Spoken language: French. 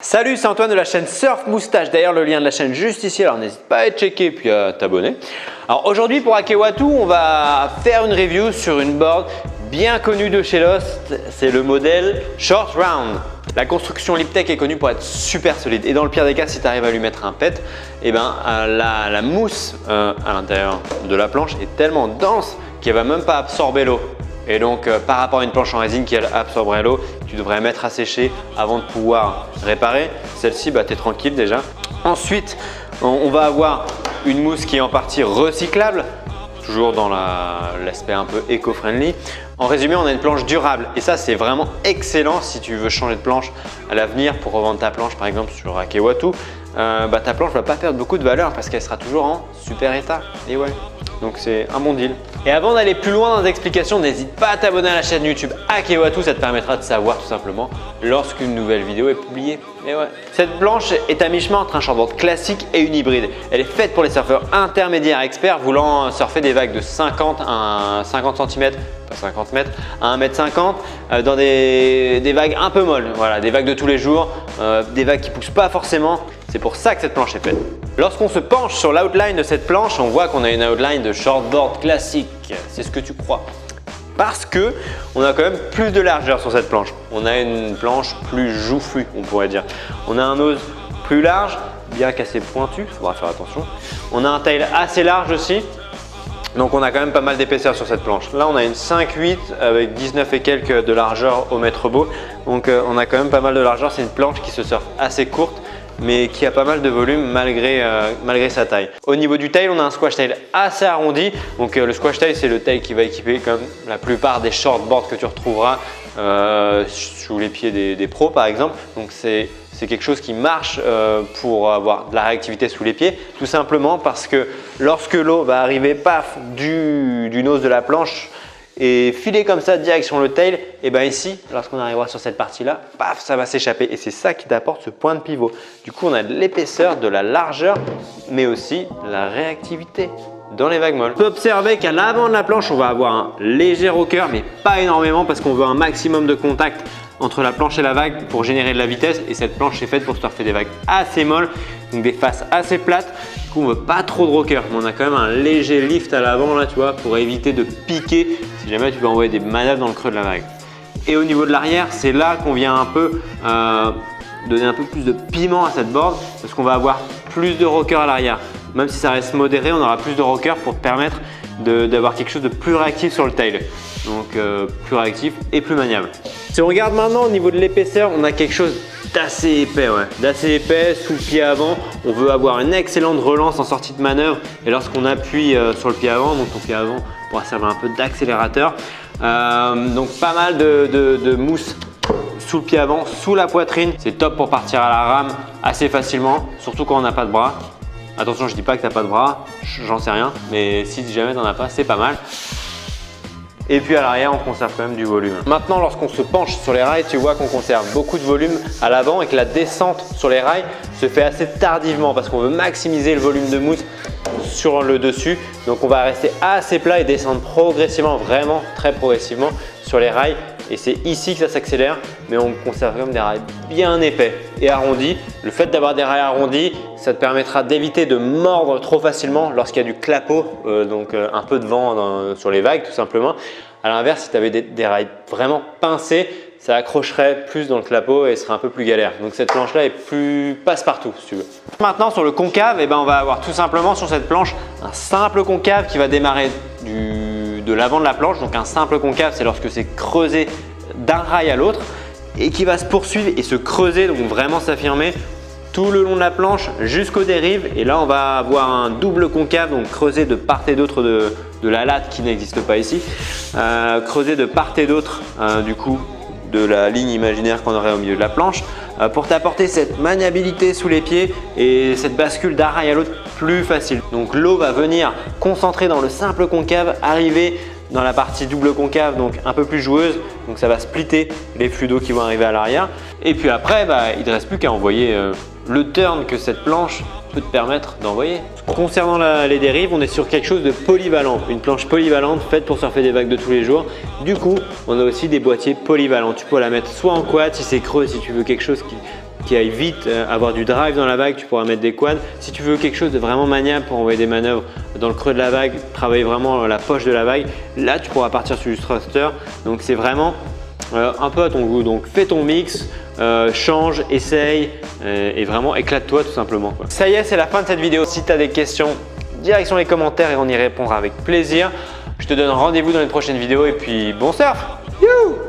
Salut, c'est Antoine de la chaîne Surf Moustache. D'ailleurs, le lien de la chaîne juste ici, alors n'hésite pas à être checké puis à t'abonner. Alors aujourd'hui pour Akewatu, on va faire une review sur une board bien connue de chez Lost. C'est le modèle Short Round. La construction Liptech est connue pour être super solide et dans le pire des cas, si tu arrives à lui mettre un pet, la mousse à l'intérieur de la planche est tellement dense qu'elle va même pas absorber l'eau. Et donc par rapport à une planche en résine qui absorberait l'eau, tu devrais mettre à sécher avant de pouvoir réparer. Celle-ci, tu es tranquille déjà. Ensuite, on va avoir une mousse qui est en partie recyclable, toujours dans l'aspect un peu éco-friendly. En résumé, on a une planche durable et ça c'est vraiment excellent si tu veux changer de planche à l'avenir pour revendre ta planche par exemple sur Akewatu. Ta planche ne va pas perdre beaucoup de valeur parce qu'elle sera toujours en super état. Et ouais, donc c'est un bon deal. Et avant d'aller plus loin dans les explications, n'hésite pas à t'abonner à la chaîne YouTube Akewatu, ça te permettra de savoir tout simplement lorsqu'une nouvelle vidéo est publiée. Et ouais. Cette planche est à mi-chemin entre un shortboard classique et une hybride. Elle est faite pour les surfeurs intermédiaires experts voulant surfer des vagues de 50 à 50 cm, pas 50 mètres, à 1,50 m dans des vagues un peu molles. Voilà, des vagues de tous les jours, des vagues qui ne poussent pas forcément. C'est pour ça que cette planche est faite. Lorsqu'on se penche sur l'outline de cette planche, on voit qu'on a une outline de shortboard classique. C'est ce que tu crois. Parce que on a quand même plus de largeur sur cette planche. On a une planche plus joufflue, on pourrait dire. On a un nose plus large, bien qu'assez pointu, il faudra faire attention. On a un tail assez large aussi. Donc on a quand même pas mal d'épaisseur sur cette planche. Là on a une 5,8 avec 19 et quelques de largeur au mètre beau. Donc on a quand même pas mal de largeur. C'est une planche qui se surfe assez courte mais qui a pas mal de volume malgré sa taille. Au niveau du tail, on a un squash tail assez arrondi. Donc le squash tail, c'est le tail qui va équiper comme la plupart des shortboards que tu retrouveras sous les pieds des pros par exemple. Donc c'est quelque chose qui marche pour avoir de la réactivité sous les pieds, tout simplement parce que lorsque l'eau va arriver paf du nose de la planche et filer comme ça direction le tail, et bien ici, lorsqu'on arrivera sur cette partie-là, paf, ça va s'échapper et c'est ça qui t'apporte ce point de pivot. Du coup, on a de l'épaisseur, de la largeur, mais aussi de la réactivité dans les vagues molles. On peut observer qu'à l'avant de la planche, on va avoir un léger rocker, mais pas énormément parce qu'on veut un maximum de contact entre la planche et la vague pour générer de la vitesse et cette planche est faite pour surfer des vagues assez molles, donc des faces assez plates. Du coup, on ne veut pas trop de rocker, mais on a quand même un léger lift à l'avant là, tu vois, pour éviter de piquer si jamais tu veux envoyer des manœuvres dans le creux de la vague. Et au niveau de l'arrière, c'est là qu'on vient un peu donner un peu plus de piment à cette board parce qu'on va avoir plus de rocker à l'arrière. Même si ça reste modéré, on aura plus de rocker pour te permettre d'avoir quelque chose de plus réactif sur le tail. Donc plus réactif et plus maniable. Si on regarde maintenant au niveau de l'épaisseur, on a quelque chose d'assez épais, d'assez épais sous le pied avant. On veut avoir une excellente relance en sortie de manœuvre et lorsqu'on appuie sur le pied avant, donc ton pied avant pourra servir un peu d'accélérateur. Donc pas mal de mousse sous le pied avant, sous la poitrine. C'est top pour partir à la rame assez facilement, surtout quand on n'a pas de bras. Attention, je dis pas que tu n'as pas de bras, j'en sais rien, mais si jamais tu n'en as pas, c'est pas mal. Et puis à l'arrière, on conserve quand même du volume. Maintenant, lorsqu'on se penche sur les rails, tu vois qu'on conserve beaucoup de volume à l'avant et que la descente sur les rails se fait assez tardivement parce qu'on veut maximiser le volume de mousse sur le dessus. Donc on va rester assez plat et descendre progressivement, vraiment très progressivement sur les rails. Et c'est ici que ça s'accélère, mais on conserve quand même des rails bien épais et arrondis. Le fait d'avoir des rails arrondis, ça te permettra d'éviter de mordre trop facilement lorsqu'il y a du clapot, donc un peu de vent sur les vagues tout simplement. À l'inverse, si tu avais des rails vraiment pincés, ça accrocherait plus dans le clapot et serait un peu plus galère. Donc cette planche-là est plus passe-partout si tu veux. Maintenant sur le concave, on va avoir tout simplement sur cette planche un simple concave qui va démarrer de l'avant de la planche. Donc un simple concave, c'est lorsque c'est creusé d'un rail à l'autre et qui va se poursuivre et se creuser, donc vraiment s'affirmer tout le long de la planche jusqu'aux dérives. Et là, on va avoir un double concave, donc creusé de part et d'autre de la latte qui n'existe pas ici, creusé de part et d'autre du coup de la ligne imaginaire qu'on aurait au milieu de la planche pour t'apporter cette maniabilité sous les pieds et cette bascule d'un rail à l'autre plus facile. Donc l'eau va venir concentrer dans le simple concave, arriver dans la partie double concave, donc un peu plus joueuse, donc ça va splitter les flux d'eau qui vont arriver à l'arrière. Et puis après, il ne te reste plus qu'à envoyer le turn que cette planche peut te permettre d'envoyer. Concernant les dérives, on est sur quelque chose de polyvalent, une planche polyvalente faite pour surfer des vagues de tous les jours. Du coup, on a aussi des boîtiers polyvalents. Tu peux la mettre soit en quad si c'est creux, si tu veux quelque chose qui aille vite, avoir du drive dans la vague, tu pourras mettre des quads. Si tu veux quelque chose de vraiment maniable pour envoyer des manœuvres dans le creux de la vague, travailler vraiment la poche de la vague, là tu pourras partir sur du thruster. Donc c'est vraiment un peu à ton goût. Donc fais ton mix, change, essaye et vraiment éclate-toi tout simplement, quoi. Ça y est, c'est la fin de cette vidéo. Si tu as des questions, direction les commentaires et on y répondra avec plaisir. Je te donne rendez-vous dans les prochaines vidéos et puis bon surf! You